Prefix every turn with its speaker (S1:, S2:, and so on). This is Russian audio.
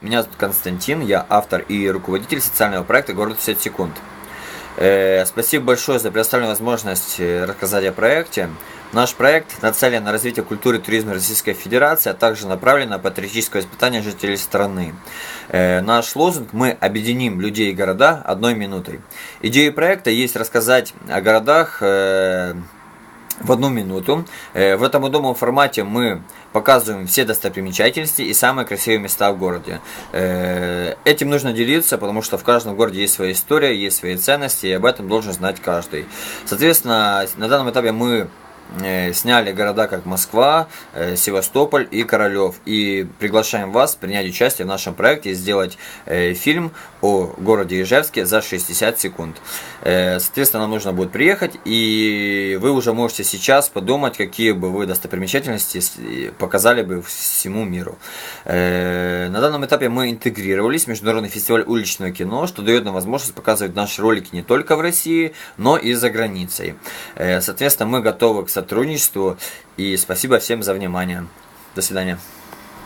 S1: Меня зовут Константин, я автор и руководитель социального проекта «Город 50 секунд». Спасибо большое за предоставленную возможность рассказать о проекте. Наш проект нацелен на развитие культуры и туризма Российской Федерации, а также направлен на патриотическое воспитание жителей страны. Наш лозунг «Мы объединим людей и города одной минутой». Идея проекта есть рассказать о городах в 1 минуту. В этом удобном формате мы показываем все достопримечательности и самые красивые места в городе. Этим нужно делиться, потому что в каждом городе есть своя история, есть свои ценности, и об этом должен знать каждый. Соответственно, на данном этапе мы сняли города как Москва, Севастополь и Королев. И приглашаем вас принять участие в нашем проекте и сделать фильм о городе Ижевске за 60 секунд. Соответственно, нам нужно будет приехать, и вы уже можете сейчас подумать, какие бы вы достопримечательности показали бы всему миру. На данном этапе мы интегрировались в Международный фестиваль уличного кино, что дает нам возможность показывать наши ролики не только в России, но и за границей. Соответственно, мы готовы к сотрудничеству, и спасибо всем за внимание. До свидания.